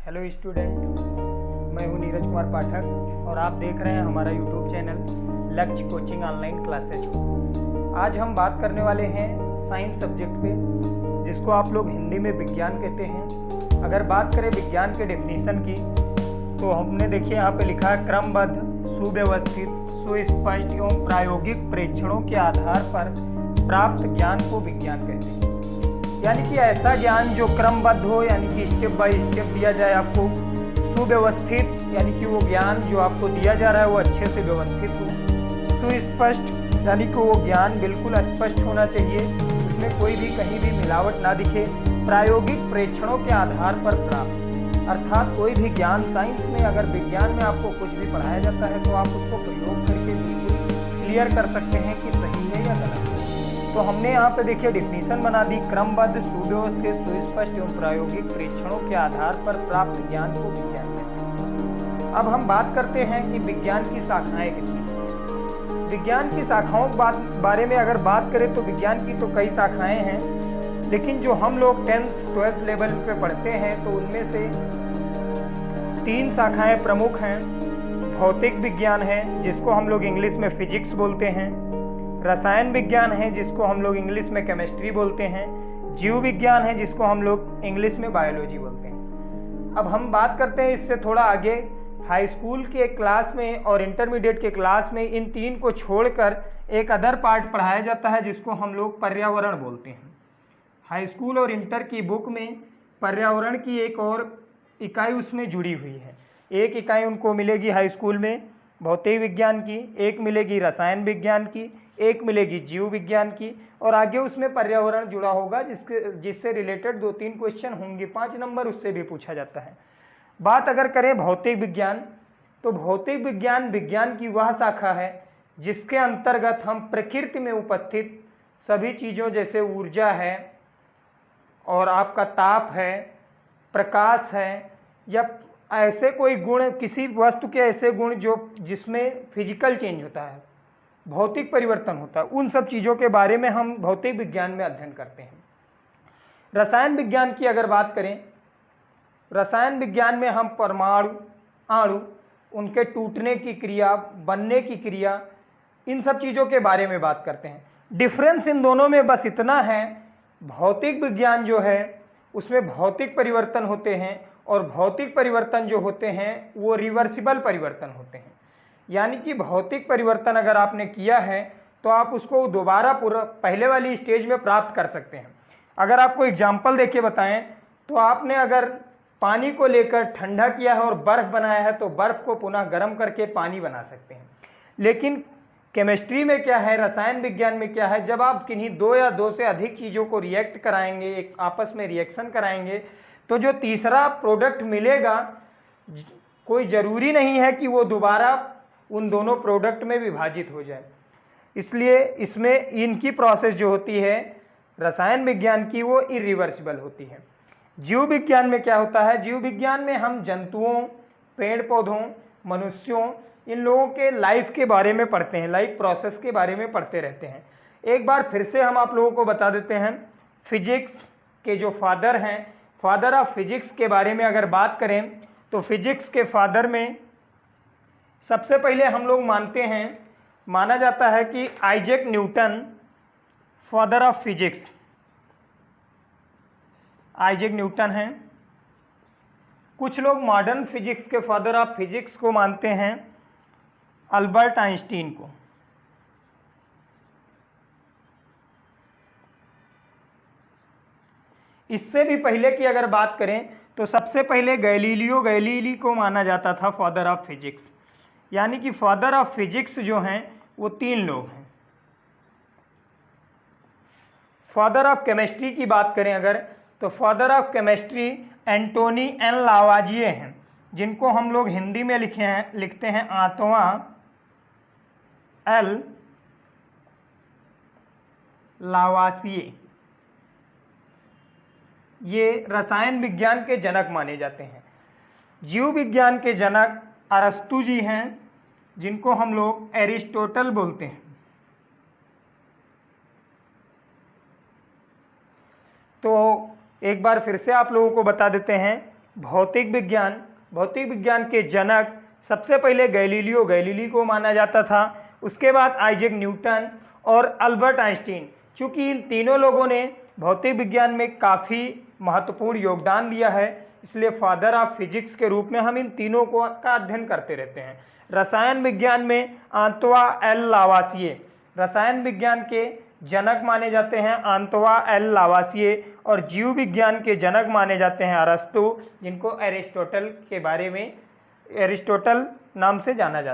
Hello student, मैं हूं नीरज कुमार पाठक और आप देख रहे हैं हमारा यूट्यूब चैनल लक्ष्य कोचिंग ऑनलाइन क्लासेज। आज हम बात करने वाले हैं साइंस सब्जेक्ट पे, जिसको आप लोग हिंदी में विज्ञान कहते हैं। अगर बात करें विज्ञान के डेफिनेशन की, तो हमने देखिए यहाँ पे लिखा है क्रमबद्ध, सुव्यवस्थित, सुस्पष्ट एवं प्रायोगिक प्रेक्षणों के आधार पर प्राप्त ज्ञान को विज्ञान कहते हैं। यानी कि ऐसा ज्ञान जो क्रमबद्ध हो, यानी कि स्टेप बाय स्टेप दिया जाए आपको। सुव्यवस्थित, यानी कि वो ज्ञान जो आपको दिया जा रहा है वो अच्छे से व्यवस्थित हो। सुस्पष्ट, यानी कि वो ज्ञान बिल्कुल स्पष्ट होना चाहिए, उसमें कोई भी कहीं भी मिलावट ना दिखे। प्रायोगिक प्रेक्षणों के आधार पर प्राप्त, अर्थात कोई भी ज्ञान साइंस में, अगर विज्ञान में आपको कुछ भी पढ़ाया जाता है तो आप उसको प्रयोग करके बिल्कुल क्लियर कर सकते हैं कि सही है या गलत है। तो हमने यहाँ पे देखिए डिफिनीशन बना दी, क्रमबद्ध, सुव्यवस्थित, सुस्पष्ट एवं प्रायोगिक प्रेक्षणों के आधार पर प्राप्त ज्ञान को विज्ञान कहते हैं। अब हम बात करते हैं कि विज्ञान की शाखाएं कितनी। विज्ञान की शाखाओं के बारे में अगर बात करें तो विज्ञान की तो कई शाखाएं हैं, लेकिन जो हम लोग 10th 12th लेवल पे पढ़ते हैं तो उनमें से 3 शाखाएं प्रमुख हैं। भौतिक विज्ञान है, जिसको हम लोग इंग्लिश में फिजिक्स बोलते हैं। रसायन विज्ञान है, जिसको हम लोग इंग्लिश में केमिस्ट्री बोलते हैं। जीव विज्ञान है, जिसको हम लोग इंग्लिश में बायोलॉजी बोलते हैं। अब हम बात करते हैं इससे थोड़ा आगे, हाई स्कूल के क्लास में और इंटरमीडिएट के क्लास में इन 3 को छोड़कर एक अदर पार्ट पढ़ाया जाता है, जिसको हम लोग पर्यावरण बोलते हैं। हाई स्कूल और इंटर की बुक में पर्यावरण की एक और इकाई उसमें जुड़ी हुई है। एक इकाई उनको मिलेगी हाई स्कूल में भौतिक विज्ञान की, एक मिलेगी रसायन विज्ञान की, एक मिलेगी जीव विज्ञान की, और आगे उसमें पर्यावरण जुड़ा होगा, जिससे रिलेटेड 2-3 क्वेश्चन होंगे। 5 नंबर उससे भी पूछा जाता है। बात अगर करें भौतिक विज्ञान, तो भौतिक विज्ञान विज्ञान की वह शाखा है जिसके अंतर्गत हम प्रकृति में उपस्थित सभी चीज़ों, जैसे ऊर्जा है और आपका ताप है, प्रकाश है, या ऐसे कोई गुण, किसी वस्तु के ऐसे गुण जो जिसमें फिजिकल चेंज होता है, भौतिक परिवर्तन होता है, उन सब चीज़ों के बारे में हम भौतिक विज्ञान में अध्ययन करते हैं। रसायन विज्ञान की अगर बात करें, रसायन विज्ञान में हम परमाणु, अणु, उनके टूटने की क्रिया, बनने की क्रिया, इन सब चीज़ों के बारे में बात करते हैं। डिफरेंस इन दोनों में बस इतना है, भौतिक विज्ञान जो है उसमें भौतिक परिवर्तन होते हैं, और भौतिक परिवर्तन जो होते हैं वो रिवर्सिबल परिवर्तन होते हैं। यानी कि भौतिक परिवर्तन अगर आपने किया है तो आप उसको दोबारा पूरा पहले वाली स्टेज में प्राप्त कर सकते हैं। अगर आपको एग्जाम्पल देके बताएं तो आपने अगर पानी को लेकर ठंडा किया है और बर्फ़ बनाया है, तो बर्फ़ को पुनः गर्म करके पानी बना सकते हैं। लेकिन केमिस्ट्री में क्या है, रसायन विज्ञान में क्या है, जब आप किन्हीं 2 या 2 से अधिक चीज़ों को रिएक्ट कराएंगे, एक आपस में रिएक्शन कराएंगे, तो जो तीसरा प्रोडक्ट मिलेगा, कोई ज़रूरी नहीं है कि वो दोबारा उन दोनों प्रोडक्ट में विभाजित हो जाए। इसलिए इसमें इनकी प्रोसेस जो होती है रसायन विज्ञान की, वो इरिवर्सिबल होती है। जीव विज्ञान में क्या होता है, जीव विज्ञान में हम जंतुओं, पेड़ पौधों, मनुष्यों, इन लोगों के लाइफ के बारे में पढ़ते हैं, लाइफ प्रोसेस के बारे में पढ़ते रहते हैं। एक बार फिर से हम आप लोगों को बता देते हैं, फिजिक्स के जो फादर हैं, फादर ऑफ फिजिक्स के बारे में अगर बात करें तो फिजिक्स के फादर में सबसे पहले हम लोग माना जाता है कि Isaac Newton father of physics, Isaac Newton हैं। कुछ लोग मॉडर्न फिजिक्स के फादर ऑफ फिजिक्स को मानते हैं अल्बर्ट आइंस्टीन को। इससे भी पहले की अगर बात करें तो सबसे पहले गैलीलियो गैलीली को माना जाता था फादर ऑफ फिजिक्स। यानी कि फादर ऑफ फिजिक्स जो हैं वो 3 लोग हैं। फादर ऑफ केमिस्ट्री की बात करें अगर, तो father of chemistry Antoine N Lavoisier हैं, जिनको हम लोग हिंदी में लिखते हैं आंतोआ एल लावासिए। ये रसायन विज्ञान के जनक माने जाते हैं। जीव विज्ञान के जनक अरस्तु जी हैं, जिनको हम लोग एरिस्टोटल बोलते हैं। तो एक बार फिर से आप लोगों को बता देते हैं भौतिक विज्ञान के जनक सबसे पहले गैलीली को माना जाता था। उसके बाद आइजैक न्यूटन और अल्बर्ट आइंस्टीन। चूंकि इन तीनों लोगों ने भौतिक विज्ञान में काफ़ी महत्वपूर्ण योगदान दिया है, इसलिए फादर ऑफ फिजिक्स के रूप में हम इन तीनों का अध्ययन करते रहते हैं। रसायन विज्ञान में आंतोआ एल लावासिए, रसायन विज्ञान के जनक माने जाते हैं आंतोआ एल लावासिए, और जीव विज्ञान के जनक माने जाते हैं अरस्तु, जिनको एरिस्टोटल नाम से जाना जाता है।